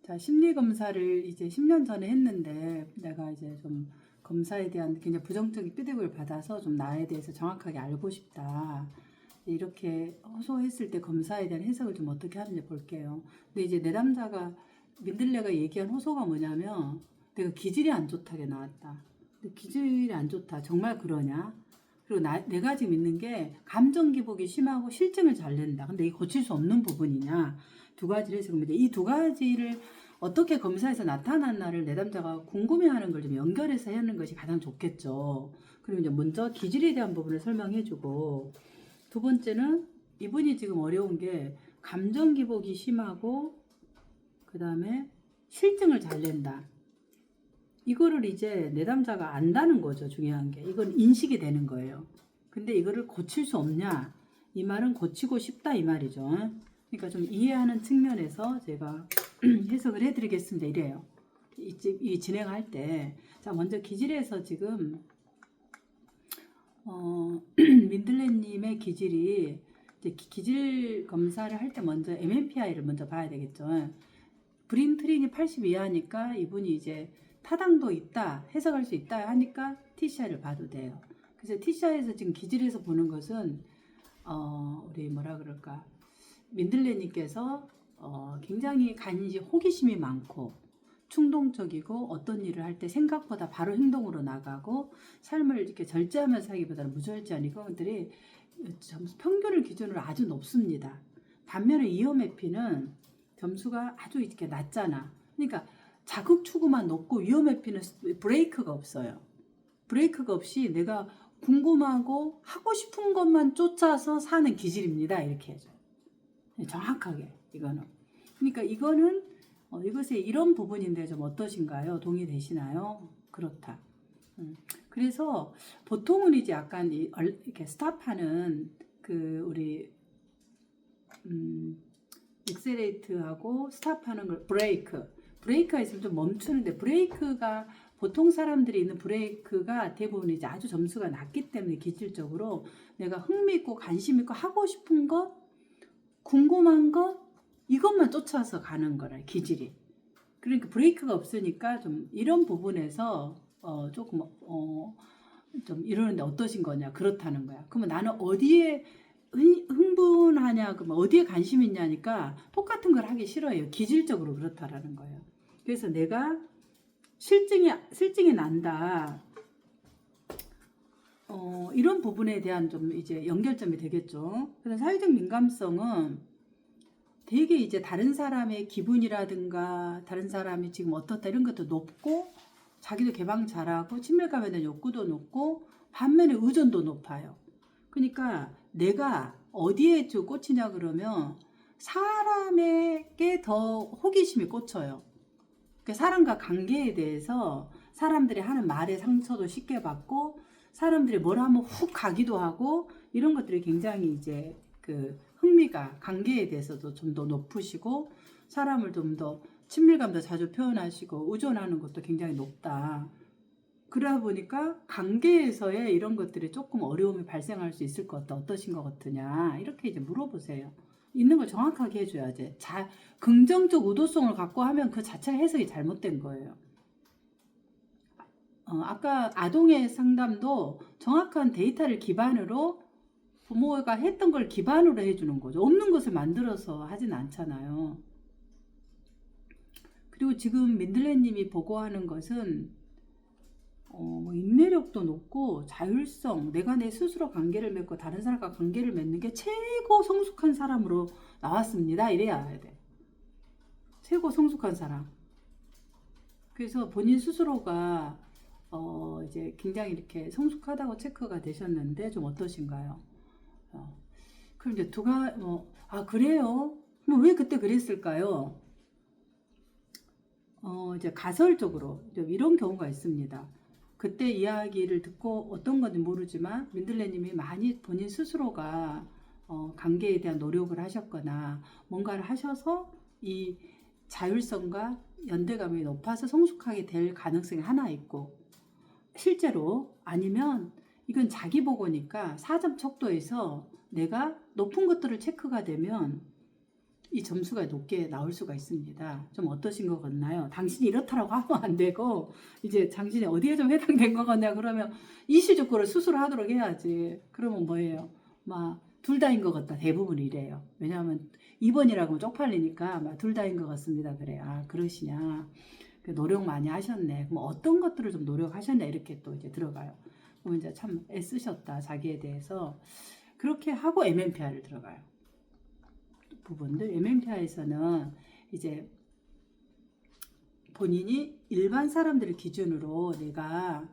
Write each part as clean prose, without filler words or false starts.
자, 심리 검사를 이제 10년 전에 했는데 내가 이제 좀 검사에 대한 굉장히 부정적인 피드백을 받아서 좀 나에 대해서 정확하게 알고 싶다. 이렇게 호소했을 때 검사에 대한 해석을 좀 어떻게 하는지 볼게요. 근데 이제 내담자가 민들레가 얘기한 호소가 뭐냐면 내가 기질이 안 좋다게 나왔다. 근데 기질이 안 좋다. 정말 그러냐? 그리고 내가 지금 있는 게 감정 기복이 심하고 실증을 잘 낸다. 근데 이게 고칠 수 없는 부분이냐? 두 가지를 해서 이 두 가지를 어떻게 검사에서 나타났나를 내담자가 궁금해하는 걸 좀 연결해서 하는 것이 가장 좋겠죠. 그리고 이제 먼저 기질에 대한 부분을 설명해주고, 두 번째는 이분이 지금 어려운 게 감정 기복이 심하고 그 다음에 실증을 잘 낸다. 이거를 이제 내담자가 안다는 거죠. 중요한 게 이건 인식이 되는 거예요. 근데 이거를 고칠 수 없냐, 이 말은 고치고 싶다 이 말이죠. 그러니까 좀 이해하는 측면에서 제가 해석을 해드리겠습니다. 이래요. 이 진행할 때, 자, 먼저 기질에서 지금 민들레님의 기질이 이제 기질 검사를 할 때 먼저 MMPI를 먼저 봐야 되겠죠. 브린트린이 80 이하니까 이분이 이제 타당도 있다, 해석할 수 있다 하니까 TCI를 봐도 돼요. 그래서 TCI에서 지금 기질에서 보는 것은 우리 뭐라 그럴까, 민들레님께서 굉장히 호기심이 많고 충동적이고 어떤 일을 할 때 생각보다 바로 행동으로 나가고 삶을 이렇게 절제하면서 하기보다는 무절제한 이것들이 평균을 기준으로 아주 높습니다. 반면에 이어메피는 점수가 아주 이렇게 낮잖아. 그러니까 자극 추구만 높고 위험해피는 브레이크가 없어요. 브레이크가 없이 내가 궁금하고 하고 싶은 것만 쫓아서 사는 기질입니다. 이렇게 해줘요. 정확하게 이거는. 그러니까 이거는 이것의 이런 부분인데 좀 어떠신가요? 동의되시나요? 그렇다. 그래서 보통은 이제 약간 이렇게 스탑하는 그 우리 엑셀레이트하고 스탑하는 걸 브레이크가 있으면 좀 멈추는데, 브레이크가 보통 사람들이 있는 브레이크가 대부분 이제 아주 점수가 낮기 때문에 기질적으로 내가 흥미 있고 관심 있고 하고 싶은 것, 궁금한 것, 이것만 쫓아서 가는 거라 기질이. 그러니까 브레이크가 없으니까 좀 이런 부분에서 조금 좀 이러는데 어떠신 거냐, 그렇다는 거야. 그러면 나는 어디에 흥분하냐, 그러면 어디에 관심 있냐니까 똑같은 걸 하기 싫어해요. 기질적으로 그렇다라는 거예요. 그래서 내가 실증이 난다. 이런 부분에 대한 좀 이제 연결점이 되겠죠. 그래서 사회적 민감성은 되게 이제 다른 사람의 기분이라든가 다른 사람이 지금 어떻다 이런 것도 높고, 자기도 개방 잘하고 친밀감에 대한 욕구도 높고, 반면에 의존도 높아요. 그러니까 내가 어디에 꽂히냐 그러면 사람에게 더 호기심이 꽂혀요. 그러니까 사람과 관계에 대해서 사람들이 하는 말에 상처도 쉽게 받고, 사람들이 뭐라 하면 훅 가기도 하고, 이런 것들이 굉장히 이제 그 흥미가 관계에 대해서도 좀 더 높으시고, 사람을 좀 더 친밀감도 자주 표현하시고 의존하는 것도 굉장히 높다. 그러다 보니까 관계에서의 이런 것들이 조금 어려움이 발생할 수 있을 것 같다. 어떠신 것 같으냐, 이렇게 이제 물어보세요. 있는 걸 정확하게 해줘야지. 긍정적 의도성을 갖고 하면 그 자체가 해석이 잘못된 거예요. 아까 아동의 상담도 정확한 데이터를 기반으로 부모가 했던 걸 기반으로 해주는 거죠. 없는 것을 만들어서 하진 않잖아요. 그리고 지금 민들레님이 보고하는 것은 인내력도 높고 자율성, 내가 내 스스로 관계를 맺고 다른 사람과 관계를 맺는 게 최고 성숙한 사람으로 나왔습니다. 이래야 돼. 최고 성숙한 사람. 그래서 본인 스스로가 이제 굉장히 이렇게 성숙하다고 체크가 되셨는데 좀 어떠신가요? 그럼 이제 그래요? 뭐 왜 그때 그랬을까요? 이제 가설적으로 이런 경우가 있습니다. 그때 이야기를 듣고 어떤 건지 모르지만 민들레님이 많이 본인 스스로가 관계에 대한 노력을 하셨거나 뭔가를 하셔서 이 자율성과 연대감이 높아서 성숙하게 될 가능성이 하나 있고, 실제로 아니면 이건 자기 보고니까 4점 척도에서 내가 높은 것들을 체크가 되면 이 점수가 높게 나올 수가 있습니다. 좀 어떠신 것 같나요? 당신이 이렇다라고 하면 안 되고 이제 당신이 어디에 좀 해당된 것 같냐 그러면 이시적으로 수술하도록 해야지. 그러면 뭐예요? 막 둘 다인 것 같다. 대부분 이래요. 왜냐하면 2번이라고 쪽팔리니까 막 둘 다인 것 같습니다. 그래. 아 그러시냐. 노력 많이 하셨네. 그럼 어떤 것들을 좀 노력하셨네. 이렇게 또 이제 들어가요. 그럼 이제 참 애쓰셨다. 자기에 대해서. 그렇게 하고 MMPI를 들어가요. 부분들. MMPI에서는 이제 본인이 일반 사람들을 기준으로 내가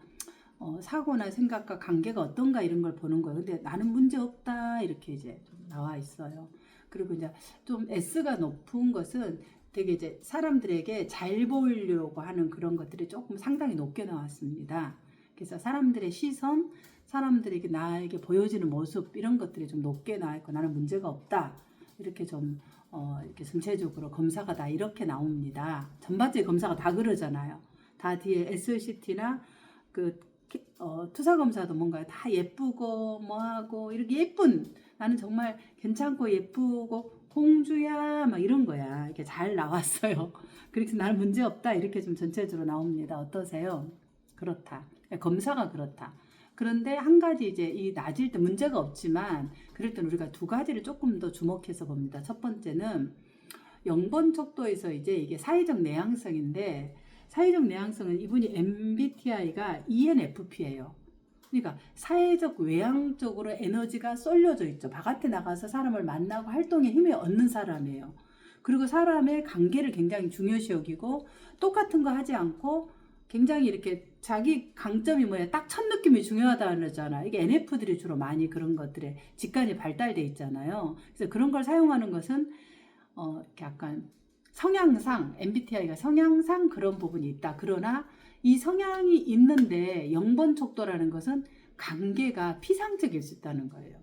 사고나 생각과 관계가 어떤가 이런 걸 보는 거예요. 근데 나는 문제 없다 이렇게 이제 좀 나와 있어요. 그리고 이제 좀 S가 높은 것은 되게 이제 사람들에게 잘 보이려고 하는 그런 것들이 조금 상당히 높게 나왔습니다. 그래서 사람들의 시선, 사람들에게 나에게 보여지는 모습 이런 것들이 좀 높게 나와 있고 나는 문제가 없다 이렇게 좀 이렇게 전체적으로 검사가 다 이렇게 나옵니다. 전반적인 검사가 다 그러잖아요. 다 뒤에 SCT나 그 투사 검사도 뭔가 다 예쁘고 뭐하고 이렇게 예쁜 나는 정말 괜찮고 예쁘고 공주야 막 이런 거야. 이렇게 잘 나왔어요. 그래서 나는 문제 없다 이렇게 좀 전체적으로 나옵니다. 어떠세요? 그렇다. 검사가 그렇다. 그런데 한 가지 이제 이 낮을 때 문제가 없지만 그럴 때는 우리가 두 가지를 조금 더 주목해서 봅니다. 첫 번째는 0번 척도에서 이제 이게 사회적 내향성인데 사회적 내향성은 이분이 MBTI가 ENFP예요. 그러니까 사회적 외향적으로 에너지가 쏠려져 있죠. 바깥에 나가서 사람을 만나고 활동에 힘을 얻는 사람이에요. 그리고 사람의 관계를 굉장히 중요시 여기고 똑같은 거 하지 않고 굉장히 이렇게 자기 강점이 뭐야 딱 첫 느낌이 중요하다 그러잖아. 이게 NF들이 주로 많이 그런 것들에 직관이 발달돼 있잖아요. 그래서 그런 걸 사용하는 것은 약간 성향상 MBTI가 성향상 그런 부분이 있다. 그러나 이 성향이 있는데 0번 척도라는 것은 관계가 피상적일 수 있다는 거예요.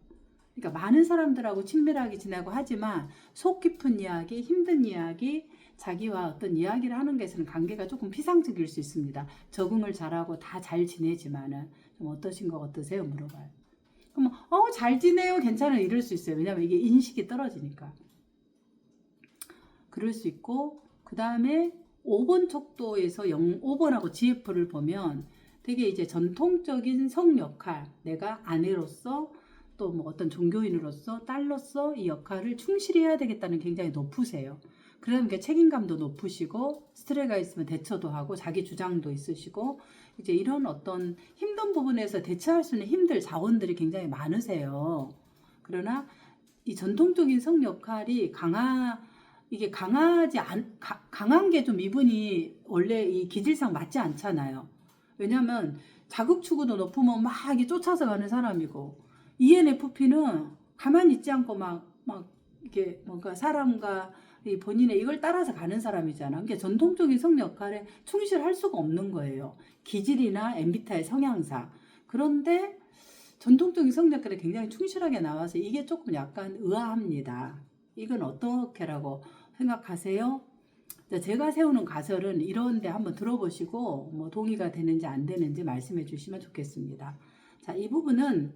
그러니까 많은 사람들하고 친밀하게 지내고 하지만 속 깊은 이야기, 힘든 이야기, 자기와 어떤 이야기를 하는 것에는 관계가 조금 피상적일 수 있습니다. 적응을 잘하고 다 잘 지내지만은 좀 어떠신 것 같으세요? 물어봐요. 그럼 잘 지내요, 괜찮아요 이럴 수 있어요. 왜냐하면 이게 인식이 떨어지니까. 그럴 수 있고 그 다음에 5번 척도에서 5번하고 GF를 보면 되게 이제 전통적인 성 역할, 내가 아내로서 또 뭐 어떤 종교인으로서 딸로서 이 역할을 충실히 해야 되겠다는 굉장히 높으세요. 그러니까 책임감도 높으시고 스트레스가 있으면 대처도 하고 자기 주장도 있으시고 이제 이런 어떤 힘든 부분에서 대처할 수 있는 힘들 자원들이 굉장히 많으세요. 그러나 이 전통적인 성 역할이 이게 강한 게 좀 이분이 원래 이 기질상 맞지 않잖아요. 왜냐면 자극 추구도 높으면 막 이게 쫓아서 가는 사람이고 ENFP는 가만히 있지 않고 막 이게 뭔가 사람과 이 본인의 이걸 따라서 가는 사람이잖아. 그러니까 전통적인 성 역할에 충실할 수가 없는 거예요. 기질이나 MBTI 성향상. 그런데 전통적인 성 역할에 굉장히 충실하게 나와서 이게 조금 약간 의아합니다. 이건 어떻게라고 생각하세요? 제가 세우는 가설은 이런데 한번 들어보시고 뭐 동의가 되는지 안 되는지 말씀해 주시면 좋겠습니다. 자, 이 부분은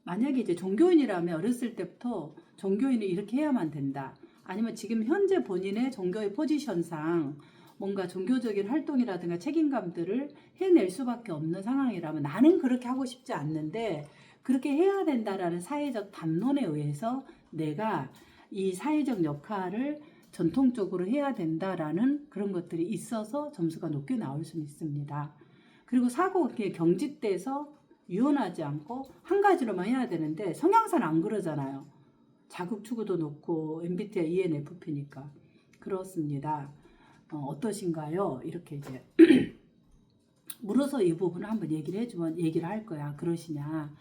만약에 이제 종교인이라면 어렸을 때부터 종교인은 이렇게 해야만 된다. 아니면 지금 현재 본인의 종교의 포지션상 뭔가 종교적인 활동이라든가 책임감들을 해낼 수밖에 없는 상황이라면 나는 그렇게 하고 싶지 않는데 그렇게 해야 된다라는 사회적 담론에 의해서 내가 이 사회적 역할을 전통적으로 해야 된다라는 그런 것들이 있어서 점수가 높게 나올 수 있습니다. 그리고 사고가 경직돼서 유연하지 않고 한 가지로만 해야 되는데 성향상 안 그러잖아요. 자극 추구도 높고 MBTI ENFP니까 그렇습니다. 어떠신가요? 이렇게 이제 물어서 이 부분을 한번 얘기를 해주면 얘기를 할 거야. 그러시냐?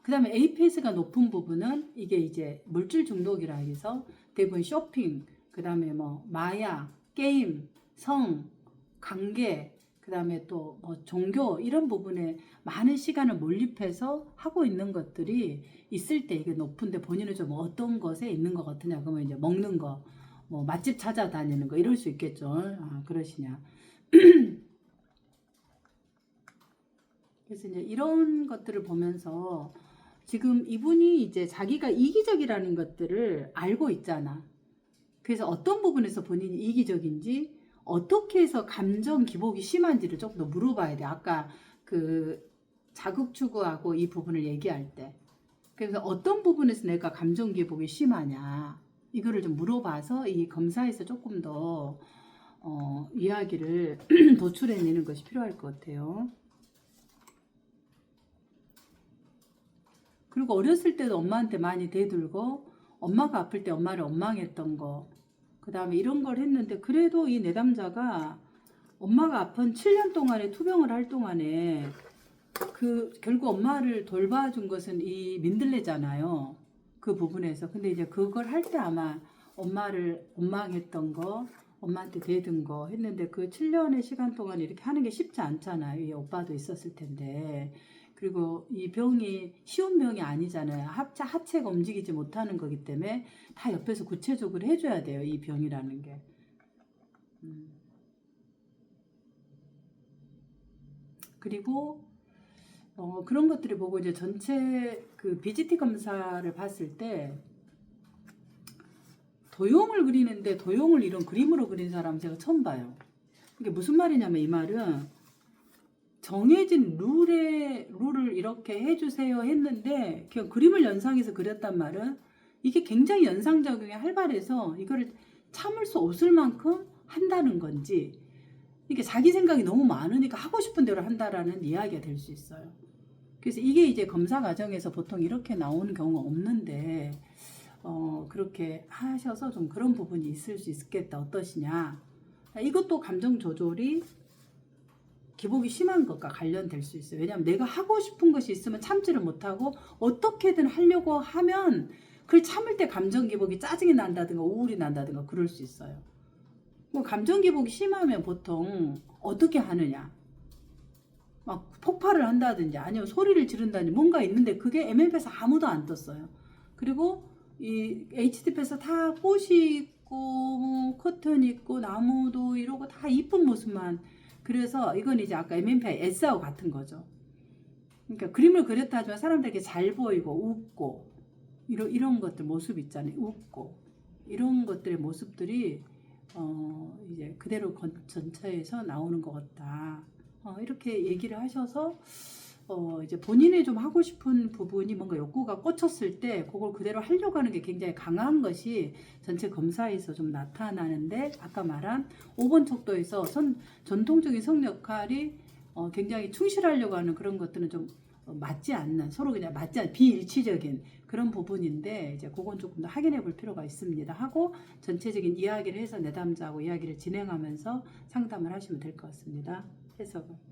그 다음에 APS가 높은 부분은 이게 이제 물질 중독이라 해서 대부분 쇼핑, 그 다음에 뭐 마약, 게임, 성, 관계, 그 다음에 또 뭐 종교 이런 부분에 많은 시간을 몰입해서 하고 있는 것들이 있을 때 이게 높은데 본인은 좀 어떤 것에 있는 것 같으냐? 그러면 이제 먹는 거, 뭐 맛집 찾아다니는 거 이럴 수 있겠죠. 아, 그러시냐? 그래서 이제 이런 것들을 보면서 지금 이분이 이제 자기가 이기적이라는 것들을 알고 있잖아. 그래서 어떤 부분에서 본인이 이기적인지, 어떻게 해서 감정 기복이 심한지를 조금 더 물어봐야 돼. 아까 그 자극 추구하고 이 부분을 얘기할 때. 그래서 어떤 부분에서 내가 감정 기복이 심하냐, 이거를 좀 물어봐서 이 검사에서 조금 더 이야기를 도출해내는 것이 필요할 것 같아요. 그리고 어렸을 때도 엄마한테 많이 대들고 엄마가 아플 때 엄마를 원망했던 거, 그 다음에 이런 걸 했는데, 그래도 이 내담자가 엄마가 아픈 7년 동안에 투병을 할 동안에 결국 엄마를 돌봐준 것은 이 민들레잖아요. 그 부분에서. 근데 이제 그걸 할 때 아마 엄마를 원망했던 거, 엄마한테 대든 거 했는데, 그 7년의 시간 동안 이렇게 하는 게 쉽지 않잖아요. 이 오빠도 있었을 텐데. 그리고 이 병이 쉬운 병이 아니잖아요. 하체가 움직이지 못하는 거기 때문에 다 옆에서 구체적으로 해줘야 돼요. 이 병이라는 게. 그리고 그런 것들을 보고 이제 전체 그 BGT 검사를 봤을 때, 도형을 그리는데 도형을 이런 그림으로 그린 사람 제가 처음 봐요. 이게 무슨 말이냐면, 이 말은 정해진 룰을 이렇게 해주세요 했는데 그냥 그림을 연상해서 그렸단 말은, 이게 굉장히 연상작용이 활발해서 이거를 참을 수 없을 만큼 한다는 건지, 이게 자기 생각이 너무 많으니까 하고 싶은 대로 한다라는 이야기가 될 수 있어요. 그래서 이게 이제 검사 과정에서 보통 이렇게 나오는 경우가 없는데, 그렇게 하셔서 좀 그런 부분이 있을 수 있겠다. 어떠시냐. 이것도 감정 조절이 기복이 심한 것과 관련될 수 있어요. 왜냐하면 내가 하고 싶은 것이 있으면 참지를 못하고 어떻게든 하려고 하면 그걸 참을 때 감정 기복이 짜증이 난다든가 우울이 난다든가 그럴 수 있어요. 뭐 감정 기복이 심하면 보통 어떻게 하느냐. 막 폭발을 한다든지 아니면 소리를 지른다든지 뭔가 있는데, 그게 MMP에서 아무도 안 떴어요. 그리고 이 HDP에서 다 꽃이 있고 커튼 있고 나무도 이러고 다 이쁜 모습만. 그래서 이건 이제 아까 MMPI S하고 같은 거죠. 그러니까 그림을 그렸다 하지만 사람들에게 잘 보이고 웃고 이런 것들 모습 있잖아요. 웃고 이런 것들의 모습들이 이제 그대로 전체에서 나오는 것 같다. 이렇게 얘기를 하셔서 이제 본인이 좀 하고 싶은 부분이 뭔가 욕구가 꽂혔을 때 그걸 그대로 하려고 하는 게 굉장히 강한 것이 전체 검사에서 좀 나타나는데, 아까 말한 5번 척도에서 전통적인 성 역할이 굉장히 충실하려고 하는 그런 것들은 좀 맞지 않는, 서로 그냥 맞지 않는 비일치적인 그런 부분인데, 이제 그건 조금 더 확인해 볼 필요가 있습니다 하고 전체적인 이야기를 해서 내담자하고 이야기를 진행하면서 상담을 하시면 될 것 같습니다. 해석은.